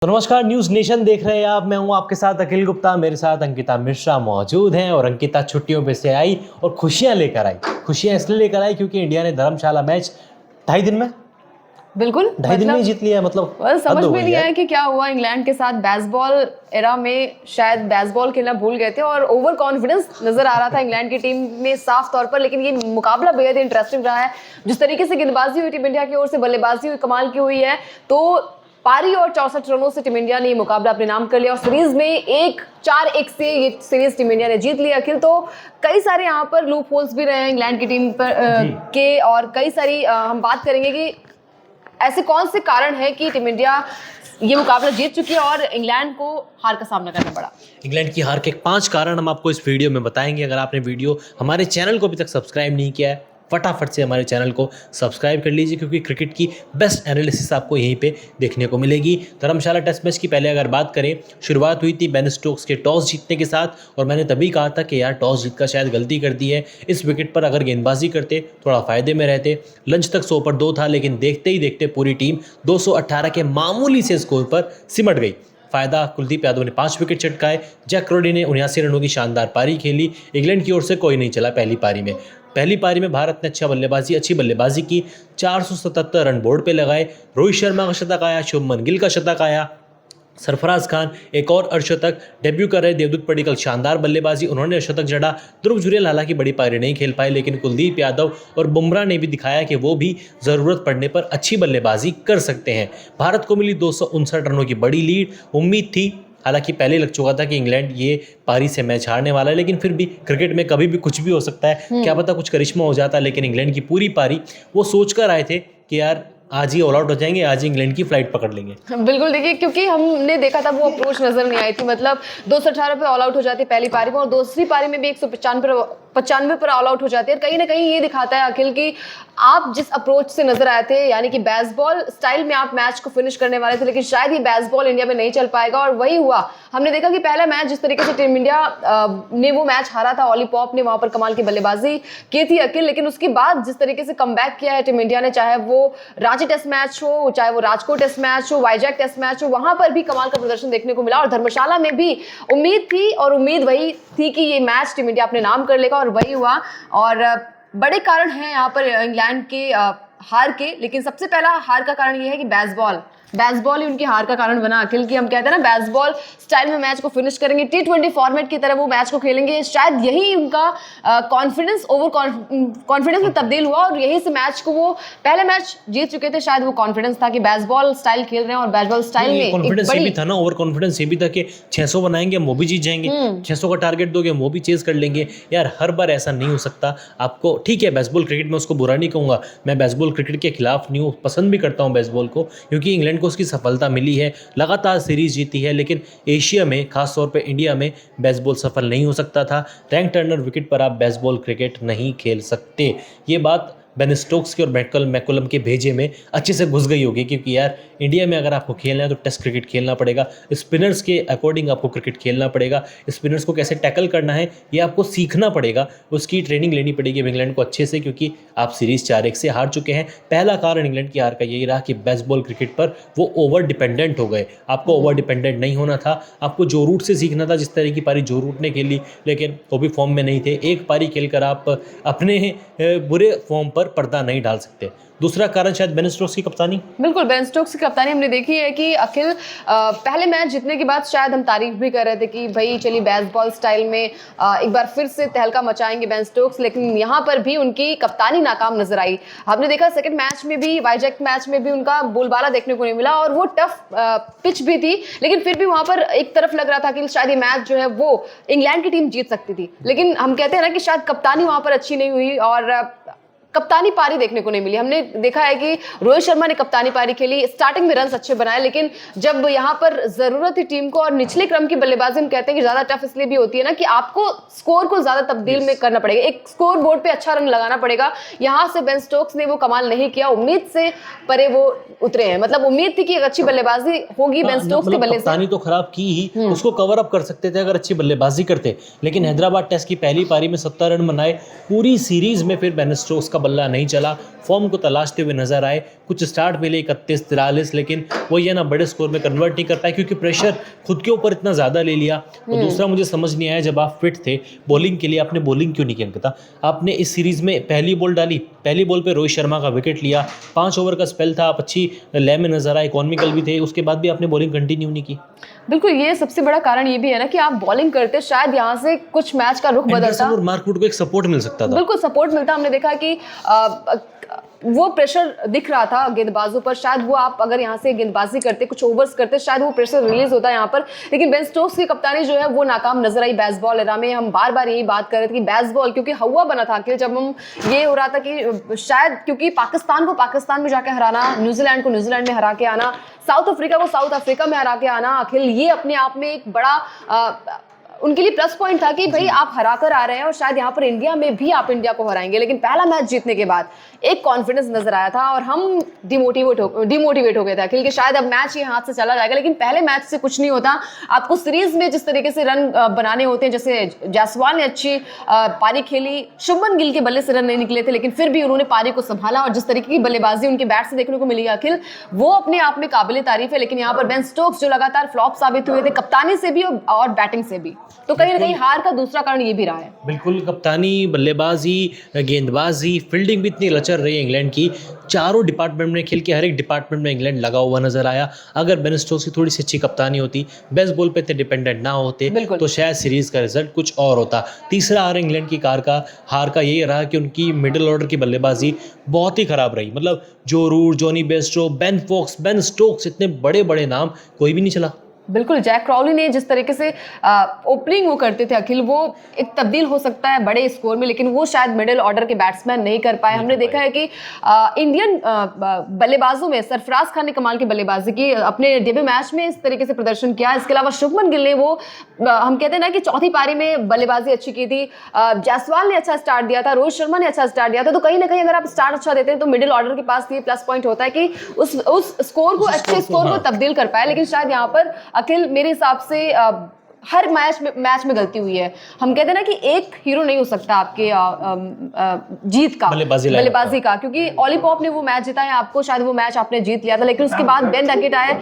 तो नमस्कार, news nation देख रहे हैं आप। मैं हूं आपके साथ अखिल गुप्ता, मेरे साथ अंकिता मिश्रा मौजूद हैं। और अंकिता छुट्टियों पे से आई और खुशियां लेकर आई। खुशियां इसलिए लेकर आई क्योंकि इंडिया ने धर्मशाला मैच 2.5 दिन में बिल्कुल 2.5 दिन में ही जीत लिया। मतलब समझ में नहीं आया कि क्या हुआ इंग्लैंड के साथ। बेसबॉल एरा में शायद बेसबॉल खेलना भूल गए थे और ओवर कॉन्फिडेंस नजर आ रहा था इंग्लैंड की टीम में साफ तौर पर। लेकिन ये मुकाबला बेहद इंटरेस्टिंग रहा है। जिस तरीके से गेंदबाजी हुई टीम इंडिया की ओर से, बल्लेबाजी हुई कमाल की हुई है। तो पारी और 64 रनों से टीम इंडिया ने ये मुकाबला अपने नाम कर लिया और सीरीज में 4-1 से ये सीरीज टीम इंडिया ने जीत लिया। अखिल, तो कई सारे यहाँ पर लूप होल्स भी रहे हैं इंग्लैंड की टीम पर के, और कई सारी हम बात करेंगे कि ऐसे कौन से कारण है कि टीम इंडिया ये मुकाबला जीत चुकी है और इंग्लैंड को हार का सामना करना पड़ा। इंग्लैंड की हार के 5 कारण हम आपको इस वीडियो में बताएंगे। अगर आपने वीडियो हमारे चैनल को अभी तक सब्सक्राइब नहीं किया है, फटाफट से हमारे चैनल को सब्सक्राइब कर लीजिए, क्योंकि क्रिकेट की बेस्ट एनालिसिस आपको यहीं पे देखने को मिलेगी। धर्मशाला टेस्ट मैच की पहले अगर बात करें, शुरुआत हुई थी बेन स्टोक्स के टॉस जीतने के साथ। और मैंने तभी कहा था कि यार टॉस जीतकर शायद गलती कर दी है, इस विकेट पर अगर गेंदबाजी करते थोड़ा फायदे में रहते। लंच तक 100 पर 2 था, लेकिन देखते ही देखते पूरी टीम 218 के मामूली से स्कोर पर सिमट गई। फायदा कुलदीप यादव ने 5 विकेट चटकाए, जैक क्रोडी ने 79 रनों की शानदार पारी खेली। इंग्लैंड की ओर से कोई नहीं चला पहली पारी में भारत ने अच्छी बल्लेबाजी की। 477 रन बोर्ड पे लगाए। रोहित शर्मा का शतक आया, शुभमन गिल का शतक आया, सरफराज खान एक और अर्धशतक। डेब्यू कर रहे देवदूत पडिक्कल शानदार बल्लेबाजी, उन्होंने अर्धशतक जड़ा। ध्रुव जुरेल हालांकि बड़ी पारी नहीं खेल पाए, लेकिन कुलदीप यादव और बुमराह ने भी दिखाया कि वो भी ज़रूरत पड़ने पर अच्छी बल्लेबाजी कर सकते हैं। भारत को मिली 259 रनों की बड़ी लीड। उम्मीद थी, हालांकि पहले लग चुका था कि इंग्लैंड ये पारी से मैच हारने वाला है, लेकिन फिर भी क्रिकेट में कभी भी कुछ भी हो सकता है। क्या पता कुछ करिश्मा हो जाता। लेकिन इंग्लैंड की पूरी पारी वो सोच कर आए थे कि यार आज ही ऑल आउट हो जाएंगे, आज ही इंग्लैंड की फ्लाइट पकड़ लेंगे। बिल्कुल, देखिए, क्योंकि हमने देखा था वो अप्रोच नजर नहीं आई थी। मतलब 218 पे ऑल आउट हो जाती पहली पारी में और दूसरी पारी में भी 195 पर ऑल आउट हो जाती है। कहीं ना कहीं ये दिखाता है अखिल कि आप जिस अप्रोच से नजर आए थे, यानी कि बेसबॉल स्टाइल में आप मैच को फिनिश करने वाले थे, लेकिन शायद ये बेसबॉल इंडिया में नहीं चल पाएगा। और वही हुआ। हमने देखा कि पहला मैच जिस तरीके से टीम इंडिया ने वो मैच हारा था, ऑली पॉप ने वहां पर कमाल की बल्लेबाजी की थी अखिल। लेकिन उसके बाद जिस तरीके से कमबैक किया है टीम इंडिया ने, चाहे वो रांची टेस्ट मैच हो, चाहे वो राजकोट टेस्ट मैच हो, वाइजैक टेस्ट मैच हो, वहां पर भी कमाल का प्रदर्शन देखने को मिला। और धर्मशाला में भी उम्मीद थी, और उम्मीद वही थी कि ये मैच टीम इंडिया अपने नाम कर लेगा, और वही हुआ। और बड़े कारण हैं यहाँ पर इंग्लैंड के हार के। लेकिन सबसे पहला हार का कारण ये है कि बेसबॉल ही उनकी हार का कारण बना अखिल। की हम कहते हैं ना, बेसबॉल स्टाइल में मैच को फिनिश करेंगे, T20 फॉर्मेट की तरह वो मैच को खेलेंगे। शायद यही उनका कॉन्फिडेंस कॉन्फिडेंस में तब्दील हुआ, और यही से मैच को वो पहले मैच जीत चुके थे। शायद वो कॉन्फिडेंस था कि बेसबॉल स्टाइल खेल रहे हैं, और बेसबॉल स्टाइल में कॉन्फिडेंस ये भी था ना, ओवर कॉन्फिडेंस ये भी था कि 600 बनाएंगे हम वो भी जीत जाएंगे, 600 का टारगेट दोगे हम वो भी चेज कर लेंगे। यार हर बार ऐसा नहीं हो सकता। आपको ठीक है, बेसबॉल क्रिकेट में उसको बुरा नहीं कहूँगा, मैं बेसबॉल क्रिकेट के खिलाफ नहीं हूँ, पसंद भी करता हूँ बेसबॉल को, क्योंकि इंग्लैंड को उसकी सफलता मिली है, लगातार सीरीज जीती है। लेकिन एशिया में, खास तौर पे इंडिया में बेसबॉल सफल नहीं हो सकता था। रैंक टर्नर विकेट पर आप बेसबॉल क्रिकेट नहीं खेल सकते। ये बात बेन स्टोक्स के और मैकुलम के भेजे में अच्छे से घुस गई होगी, क्योंकि यार इंडिया में अगर आपको खेलना है तो टेस्ट क्रिकेट खेलना पड़ेगा, स्पिनर्स के अकॉर्डिंग आपको क्रिकेट खेलना पड़ेगा, स्पिनर्स को कैसे टैकल करना है ये आपको सीखना पड़ेगा, उसकी ट्रेनिंग लेनी पड़ेगी इंग्लैंड को अच्छे से, क्योंकि आप सीरीज 4-1 से हार चुके हैं। पहला कारण इंग्लैंड की हार का यही रहा कि बेसबॉल क्रिकेट पर वो ओवर डिपेंडेंट हो गए। आपको ओवर डिपेंडेंट नहीं होना था, आपको जो रूट से सीखना था, जिस तरह की पारी जो रूट ने खेली, लेकिन वो भी फॉर्म में नहीं थे। एक पारी खेलकर आप अपने बुरे फॉर्म पर पर्दा नहीं डाल सकते। दूसरा कारण शायद बेन स्टोक्स की कप्तानी। बिल्कुल, बेन स्टोक्स की कप्तानी हमने देखी है कि अखिल पहले मैच जीतने के बाद शायद हम तारीफ भी कर रहे थे कि भाई चलिए बेसबॉल स्टाइल में एक बार फिर से तहलका मचाएंगे बेन स्टोक्स, लेकिन यहाँ पर भी उनकी कप्तानी नाकाम नजर आई। हमने देखा सेकंड मैच में भी, वाइजैक मैच में भी उनका बोलबाला देखने को नहीं मिला, और वो टफ पिच भी थी, लेकिन फिर भी वहां पर एक तरफ लग रहा था कि शायद ये मैच जो है वो इंग्लैंड की टीम जीत सकती थी। लेकिन हम कहते हैं ना कि शायद कप्तानी वहां पर अच्छी नहीं हुई, और कप्तानी पारी देखने को नहीं मिली। हमने देखा है कि रोहित शर्मा ने कप्तानी पारी खेली, स्टार्टिंग में रन्स अच्छे बनाए, लेकिन जब यहाँ पर जरूरत थी टीम को, और निचले क्रम की बल्लेबाजी हम कहते हैं कि ज्यादा टफ इसलिए भी होती है ना कि आपको स्कोर को ज्यादा तब्दील में करना पड़ेगा, एक स्कोर बोर्ड पे अच्छा रन लगाना पड़ेगा। यहाँ से बेन स्टोक्स ने वो कमाल नहीं किया, उम्मीद से परे वो उतरे हैं। मतलब उम्मीद थी कि एक अच्छी बल्लेबाजी होगी बेन स्टोक्स के बल्ले से। कप्तानी तो खराब की ही, उसको कवर अप कर सकते थे अगर अच्छी बल्लेबाजी करते, लेकिन हैदराबाद टेस्ट की पहली पारी में 70 रन बनाए। पूरी सीरीज में फिर बेन स्टोक्स का बल्ला नहीं चला, फॉर्म को तलाशते हुए नजर आए। कुछ स्टार्ट मिले 31-43, लेकिन वही है ना, बड़े स्कोर में कन्वर्ट नहीं कर पाए क्योंकि प्रेशर खुद के ऊपर इतना ज़्यादा ले लिया। और दूसरा मुझे समझ नहीं आया, जब आप फिट थे बॉलिंग के लिए, आपने बॉलिंग क्यों नहीं की अंकिता? आपने इस सीरीज़ में पहली बॉल डाली, पहली बॉल पे रोहित शर्मा का विकेट लिया, 5 ओवर का स्पेल था, आप अच्छी लय में नजर आए, इकोनॉमिकल भी थे, उसके बाद भी आपने बॉलिंग कंटिन्यू नहीं की। बिल्कुल, ये सबसे बड़ा कारण ये भी है ना कि आप बॉलिंग करते, शायद यहाँ से कुछ मैच का रुख बदलता और मार्कवुड को एक सपोर्ट मिल सकता था। बिल्कुल सपोर्ट मिलता। हमने देखा कि वो प्रेशर दिख रहा था गेंदबाजों पर, शायद वो आप अगर यहाँ से गेंदबाजी करते, कुछ ओवर्स करते, शायद वो प्रेशर रिलीज होता है यहाँ पर। लेकिन बेन स्टोक्स की कप्तानी जो है वो नाकाम नजर आई बेसबॉल एरा में। हम बार बार यही बात कर रहे थे कि बेसबॉल, क्योंकि हवा बना था कि जब हम ये हो रहा था कि शायद क्योंकि पाकिस्तान को पाकिस्तान में जाके हराना, न्यूजीलैंड को न्यूजीलैंड में हरा के आना, साउथ अफ्रीका को साउथ अफ्रीका में हरा के आना, अखिल ये अपने आप में एक बड़ा उनके लिए प्लस पॉइंट था कि भाई आप हरा कर आ रहे हैं और शायद यहाँ पर इंडिया में भी आप इंडिया को हराएंगे। लेकिन पहला मैच जीतने के बाद एक कॉन्फिडेंस नजर आया था और हम डिमोटिवेट हो गए थे अखिल कि शायद अब मैच ये हाथ से चला जाएगा। लेकिन पहले मैच से कुछ नहीं होता। आपको सीरीज में जिस तरीके से रन बनाने होते हैं, जैसे जायसवाल ने अच्छी पारी खेली, शुभमन गिल के बल्ले से रन नहीं निकले थे, लेकिन फिर भी उन्होंने पारी को संभाला और जिस तरीके की बल्लेबाजी उनके बैट से देखने को मिली अखिल, वो अपने आप में काबिल तारीफ है। लेकिन यहाँ पर बेन स्टोक्स जो लगातार फ्लॉप साबित हुए थे, कप्तानी से भी और बैटिंग से भी, तो कहीं ना कहीं हार का दूसरा कारण ये भी रहा है। बिल्कुल, कप्तानी, बल्लेबाजी, गेंदबाजी, फील्डिंग भी इतनी लचर रही इंग्लैंड की। चारों डिपार्टमेंट में, खेल के हर एक डिपार्टमेंट में इंग्लैंड लगा हुआ नजर आया। अगर बेन स्टोक्स की थोड़ी सी अच्छी कप्तानी होती, बेस्ट बॉल पे इतने डिपेंडेंट ना होते, तो शायद सीरीज का रिजल्ट कुछ और होता। तीसरा हार इंग्लैंड की हार का यही रहा कि उनकी मिडिल ऑर्डर की बल्लेबाजी बहुत ही खराब रही। मतलब जो Root, Jonny Bairstow, Ben Foakes, Ben Stokes, इतने बड़े बड़े नाम, कोई भी नहीं चला। बिल्कुल, जैक क्राउली ने जिस तरीके से ओपनिंग वो करते थे अखिल, वो एक तब्दील हो सकता है बड़े स्कोर में, लेकिन वो शायद मिडिल ऑर्डर के बैट्समैन नहीं कर पाए। हमने देखा है कि इंडियन बल्लेबाजों में सरफराज खान ने कमाल की बल्लेबाजी की, अपने डेब्यू मैच में इस तरीके से प्रदर्शन किया। इसके अलावा शुभमन गिल ने वो हम कहते हैं ना कि चौथी पारी में बल्लेबाजी अच्छी की थी, जायसवाल ने अच्छा स्टार्ट दिया था, रोहित शर्मा ने अच्छा स्टार्ट दिया था। तो कहीं ना कहीं अगर आप स्टार्ट अच्छा देते हैं तो मिडिल ऑर्डर के पास ये प्लस पॉइंट होता है कि उस स्कोर को, अच्छे स्कोर को तब्दील कर पाए। लेकिन शायद यहाँ पर अखिल मेरे हिसाब से हर मैच में गलती हुई है। हम कहते हैं ना कि एक हीरो नहीं हो सकता आपके जीत का, बल्लेबाजी का, क्योंकि ऑली पॉप ने वो मैच जिताया, आपको शायद वो मैच आपने जीत लिया था, लेकिन उसके बाद बेन डकेट आए,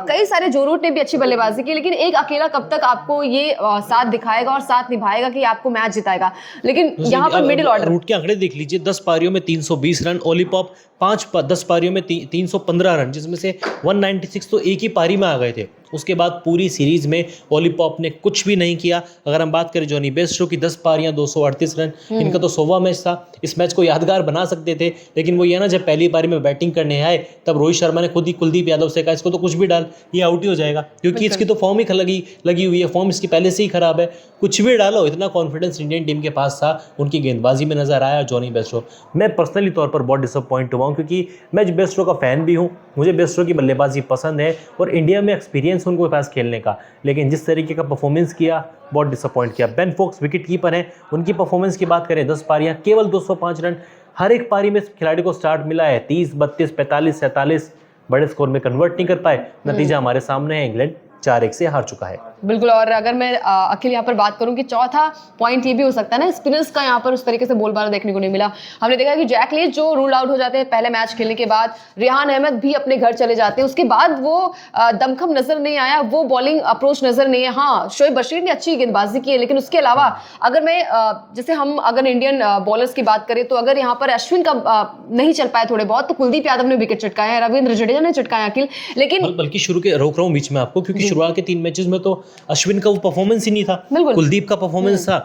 कई सारे जो रूट ने भी अच्छी बल्लेबाजी की, लेकिन एक अकेला कब तक आपको ये साथ दिखाएगा और साथ निभाएगा कि आपको मैच जिताएगा। लेकिन यहाँ पर मिडिल ऑर्डर रूट के आंकड़े देख लीजिए, 10 पारियों में 320 रन, ओली पॉप 10 पारियों में 315 रन, जिसमें से 196 तो एक ही पारी में आ गए थे। उसके बाद पूरी सीरीज में ओली पॉप ने कुछ भी नहीं किया। अगर हम बात करें जॉनी बेस्ट्रो की, 10 पारियां 238 रन, इनका तो 100वां मैच था। इस मैच को यादगार बना सकते थे, लेकिन वो ये ना, जब पहली पारी में बैटिंग करने आए तब रोहित शर्मा ने खुद ही कुलदीप यादव से कहा इसको तो कुछ भी डाल, ये आउट ही हो जाएगा, क्योंकि इसकी तो फॉर्म ही लगी हुई है, फॉर्म इसकी पहले से ही खराब है, कुछ भी डालो। इतना कॉन्फिडेंस इंडियन टीम के पास था, उनकी गेंदबाजी में नजर आया जॉनी बेस्ट्रो। मैं पर्सनली तौर पर बहुत डिसअपॉइंट हुआ हूँ, क्योंकि मैं बेस्ट्रो का फैन भी हूँ, मुझे बेस्ट्रो की बल्लेबाजी पसंद है और इंडिया में एक्सपीरियंस उनके पास खेलने का, लेकिन जिस तरीके का परफॉर्मेंस किया, बहुत डिसअपॉइंट किया। बेन फोक्स विकेट कीपर हैं, उनकी परफॉर्मेंस की बात करें, 10 पारियां केवल 205 रन, हर एक पारी में खिलाड़ी को स्टार्ट मिला है, 30, 32, 45, 47, बड़े स्कोर में कन्वर्ट नहीं कर पाए। नतीजा हमारे सामने है, इंग्लैंड 4-1 से हार चुका है। बिल्कुल, और अगर मैं अखिल यहाँ पर बात करूं कि चौथा पॉइंट ये भी हो सकता है ना, स्पिनर्स का यहाँ पर उस तरीके से बोलबाला देखने को नहीं मिला। हमने देखा कि जैक लीच जो रूल आउट हो जाते हैं पहले मैच खेलने के बाद, रेहान अहमद भी अपने घर चले जाते हैं, उसके बाद वो दमखम नजर नहीं आया, वो बॉलिंग अप्रोच नजर नहीं है। हाँ, शोएब बशीर ने अच्छी गेंदबाजी की है, लेकिन उसके अलावा अगर मैं जैसे हम अगर इंडियन बॉलर्स की बात करें, तो अगर यहाँ पर अश्विन का नहीं चल पाए थोड़े बहुत, तो कुलदीप यादव ने विकेट चटकाया है, रविंद्र जडेजा ने चटकाया अखिल। लेकिन बल्कि शुरू के रोक रहा हूँ बीच में आपको, क्योंकि शुरुआत के 3 मैचेस में तो अश्विन का वो परफॉर्मेंस ही नहीं था, कुलदीप का परफॉर्मेंस था।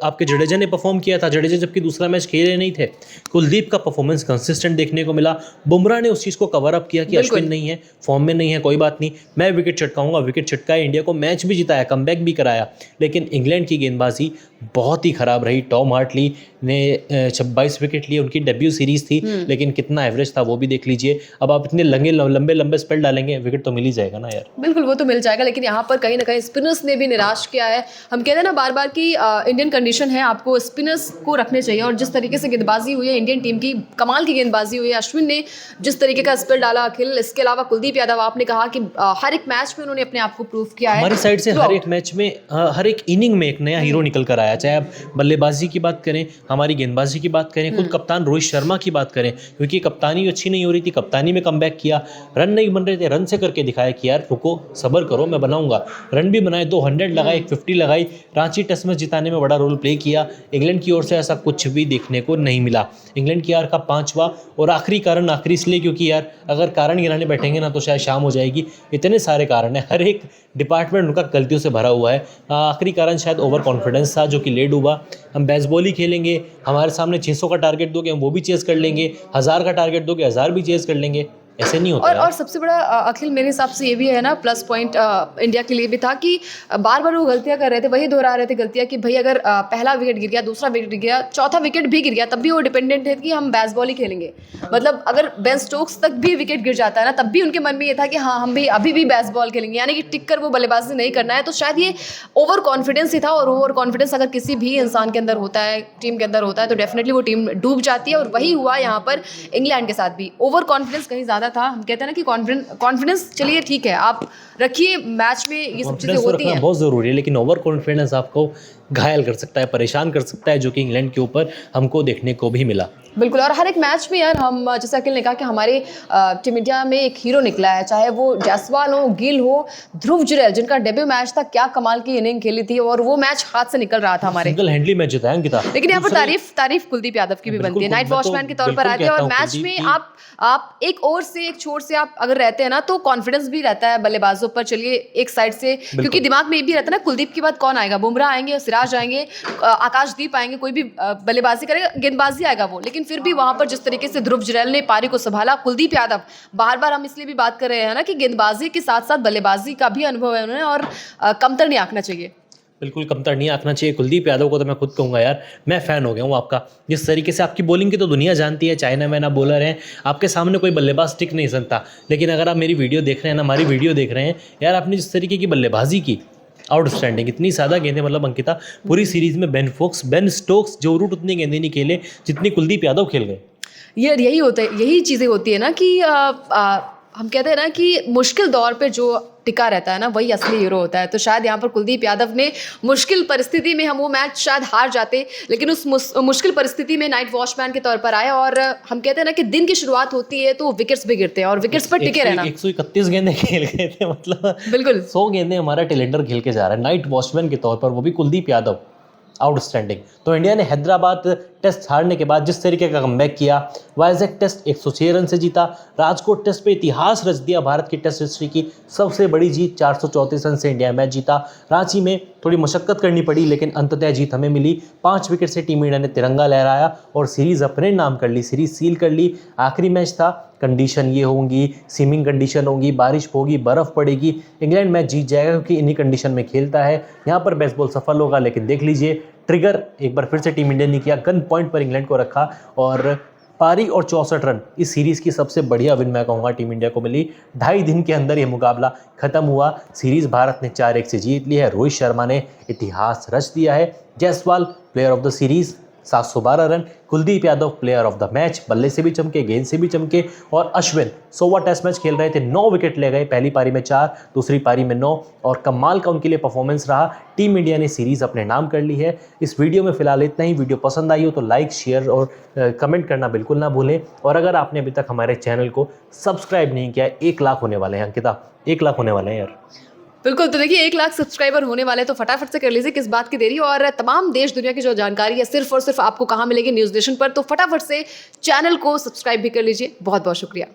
आपके जडेजा ने परफॉर्म किया था, जडेजा जबकि दूसरा मैच खेले नहीं थे, कुलदीप का परफॉर्मेंस कंसिस्टेंट देखने को मिला। बुमराह ने उस चीज को कवर अप किया कि अश्विन नहीं है, फॉर्म में नहीं है, कोई बात नहीं, मैं विकेट चटकाऊंगा। विकेट चटकाया, इंडिया को मैच भी जिताया, कमबैक भी कराया। लेकिन इंग्लैंड की गेंदबाजी बहुत ही खराब रही। टॉम हार्टली ने 22 विकेट लिए, उनकी डेब्यू सीरीज थी, लेकिन कितना एवरेज था वो भी देख लीजिए। अब आप इतने लंबे स्पेल डालेंगे, विकेट तो मिल ही जाएगा ना यार। बिल्कुल, वो तो मिल जाएगा, लेकिन यहाँ पर कहीं ना कहीं स्पिनर्स ने भी निराश किया है। हम कहते हैं ना बार बार कि इंडियन कंडीशन है, आपको स्पिनर्स को रखने चाहिए, और जिस तरीके से गेंदबाजी हुई है इंडियन टीम की, कमाल की गेंदबाजी हुई है। अश्विन ने जिस तरीके का स्पेल डाला अखिल, इसके अलावा कुलदीप यादव, आपने कहा कि हर एक मैच में उन्होंने अपने आप को प्रूव किया है। हमारी साइड से हर एक मैच में, हर एक इनिंग में एक नया हीरो निकल कर आया। चाहे आप बल्लेबाजी की बात करें, हमारी गेंदबाजी की बात करें, खुद कप्तान रोहित शर्मा की बात करें, क्योंकि कप्तानी अच्छी नहीं हो रही थी, कप्तानी में कमबैक किया, रन नहीं बन रहे थे, रन से करके दिखाया कि यार रुको सब्र करो मैं बनाऊंगा, रन भी बनाए, 200 लगाए, 150 लगाई, रांची टेस्ट मैच जिताने में बड़ा रोल प्ले किया। इंग्लैंड की ओर से ऐसा कुछ भी देखने को नहीं मिला। इंग्लैंड की हार का 5वां और आखिरी कारण, आखिरी इसलिए क्योंकि यार अगर कारण गिनाने बैठेंगे ना तो शायद शाम हो जाएगी, इतने सारे कारण हैं, हर एक डिपार्टमेंट उनका गलतियों से भरा हुआ है। आखिरी कारण शायद ओवर कॉन्फिडेंस था जो कि ले डूबा। हम बेसबॉल ही खेलेंगे, हमारे सामने 600 का टारगेट दोगे हम वो भी चेस कर लेंगे, 1000 का टारगेट दोगे 1000 भी चेस कर लेंगे, ऐसे नहीं होता और सबसे बड़ा अखिल मेरे हिसाब से ये भी है ना, प्लस पॉइंट इंडिया के लिए भी था कि बार बार वो गलतियां कर रहे थे, वही दोहरा रहे थे गलतियां कि भाई अगर पहला विकेट गिर गया, दूसरा विकेट गिर गया, चौथा विकेट भी गिर गया, तब भी वो डिपेंडेंट है कि हम बेसबॉल ही खेलेंगे। मतलब अगर बेन स्टोक्स तक भी विकेट गिर जाता है ना, तब भी उनके मन में ये था कि हाँ हम भी अभी भी बेसबॉल खेलेंगे, यानी कि टिक कर वो बल्लेबाजी नहीं करना है। तो शायद ये ओवर कॉन्फिडेंस ही था, और ओवर कॉन्फिडेंस अगर किसी भी इंसान के अंदर होता है, टीम के अंदर होता है, तो डेफिनेटली वो टीम डूब जाती है। और वही हुआ यहाँ पर इंग्लैंड के साथ भी, ओवर कॉन्फिडेंस कहीं ज़्यादा था। हम कहते हैं ना कि कॉन्फिडेंस चलिए ठीक है, आप रखिए, मैच में ये सब चीज़ें होती हैं, बहुत ज़रूरी है, लेकिन ओवर कॉन्फिडेंस आपको घायल कर सकता है, परेशान कर सकता है, जो कि इंग्लैंड के ऊपर हमको देखने को भी मिला। बिल्कुल। और हर एक मैच में यार हम, जैसे अखिल ने कहा कि हमारे टीम इंडिया में एक हीरो निकला है, चाहे वो जायसवाल हो, गिल हो, ध्रुव जुरैल, जिनका डेब्यू मैच था, क्या कमाल की इनिंग खेली थी, और वो मैच हाथ से निकल रहा था हमारे, सिंगल हैंडली मैच जिताया अंकिता। लेकिन यहाँ पर तारीफ कुलदीप यादव की भी बनती है, नाइट वॉचमैन के तौर पर आते हैं, और मैच में आप एक ओवर से, एक छोर से आप अगर रहते हैं ना, तो कॉन्फिडेंस भी रहता है बल्लेबाजों पर। चलिए एक साइड से, क्योंकि दिमाग में ये भी रहता है ना, कुलदीप के बाद कौन आएगा, बुमराह आएंगे, सिराज आएंगे, आकाशदीप आएंगे, कोई भी बल्लेबाजी करेगा, गेंदबाजी आएगा वो। लेकिन फिर भी वहां पर जिस तरीके से ध्रुव जुरैल ने पारी को संभाला, कुलदीप यादव, बार बार हम इसलिए भी बात कर रहे हैं ना कि गेंदबाजी के साथ साथ बल्लेबाजी का भी अनुभव है उन्हें, और कमतर नहीं आंकना चाहिए। बिल्कुल कमतर नहीं आंकना चाहिए कुलदीप यादव को। तो मैं खुद कहूँगा यार, मैं फ़ैन हो गया हूँ आपका, जिस तरीके से आपकी बॉलिंग की तो दुनिया जानती है, चाइना मैना बॉलर हैं, आपके सामने कोई बल्लेबाज टिक नहीं सकता। लेकिन अगर आप मेरी वीडियो देख रहे हैं ना, हमारी वीडियो देख रहे हैं यार, आपने जिस तरीके की बल्लेबाजी की, आउटस्टैंडिंग, इतनी ज़्यादा गेंदें, मतलब अंकिता पूरी सीरीज़ में बेन स्टोक्स जो रूट उतनी गेंदें नहीं खेले जितनी कुलदीप यादव खेल गए। यार यही होता है, यही चीज़ें होती है ना कि हम कहते हैं ना कि मुश्किल दौर पे जो टिका रहता है ना, वही असली हीरो होता है। तो शायद यहाँ पर कुलदीप यादव ने, मुश्किल परिस्थिति में हम वो मैच शायद हार जाते, लेकिन उस मुश्किल परिस्थिति में नाइट वॉचमैन के तौर पर आए। और हम कहते हैं ना कि दिन की शुरुआत होती है तो विकेट्स भी गिरते हैं, और विकेट्स पर टिके रहना। 131 गेंदें खेल गए थे, मतलब बिल्कुल 100 गेंदें हमारा टेलेंडर खेल के जा रहा है नाइट वॉचमैन के तौर पर, वो भी कुलदीप यादव, आउटस्टैंडिंग। तो इंडिया ने हैदराबाद टेस्ट हारने के बाद जिस तरीके का कमबैक किया, वाइजैक टेस्ट 106 रन से जीता, राजकोट टेस्ट पे इतिहास रच दिया, भारत की टेस्ट हिस्ट्री की सबसे बड़ी जीत, 434 रन से इंडिया मैच जीता। रांची में थोड़ी मशक्कत करनी पड़ी, लेकिन अंततः जीत हमें मिली। 5 विकेट से टीम इंडिया ने तिरंगा लहराया और सीरीज़ अपने नाम कर ली, सीरीज़ सील कर ली। आखिरी मैच था, कंडीशन ये होंगी, सीमिंग कंडीशन होंगी, बारिश होगी, बर्फ़ पड़ेगी, इंग्लैंड मैच जीत जाएगा क्योंकि इन्हीं कंडीशन में खेलता है। यहाँ पर बेसबॉल सफल होगा, लेकिन देख लीजिए ट्रिगर एक बार फिर से टीम इंडिया ने किया, गन पॉइंट पर इंग्लैंड को रखा और पारी और 64 रन इस सीरीज़ की सबसे बढ़िया विन मैं कहूँगा टीम इंडिया को मिली। 2.5 दिन के अंदर ये मुकाबला खत्म हुआ, सीरीज़ भारत ने 4-1 से जीत ली है। रोहित शर्मा ने इतिहास रच दिया है। Jaiswal player of the series 712 run, Kuldeep Yadav player of the match, बल्ले से भी चमके, गेंद से भी चमके, और अश्विन 100वां टेस्ट मैच खेल रहे थे, 9 विकेट ले गए, पहली पारी में 4, दूसरी पारी में 9, और कमाल का उनके लिए परफॉर्मेंस रहा। टीम इंडिया ने सीरीज़ अपने नाम कर ली है। इस वीडियो में फिलहाल इतना ही। वीडियो पसंद आई हो तो लाइक, शेयर और कमेंट करना बिल्कुल ना भूलें। और अगर आपने अभी तक हमारे चैनल को सब्सक्राइब नहीं किया है, 1 लाख होने वाले हैं अंकिता, 1 लाख होने वाले हैं यार। बिल्कुल। तो देखिए 1 लाख सब्सक्राइबर होने वाले हैं, तो फटाफट से कर लीजिए, किस बात की देरी। और तमाम देश दुनिया की जो जानकारी है सिर्फ और सिर्फ आपको कहाँ मिलेगी, न्यूज़ नेशन पर। तो फटाफट से चैनल को सब्सक्राइब भी कर लीजिए। बहुत बहुत शुक्रिया।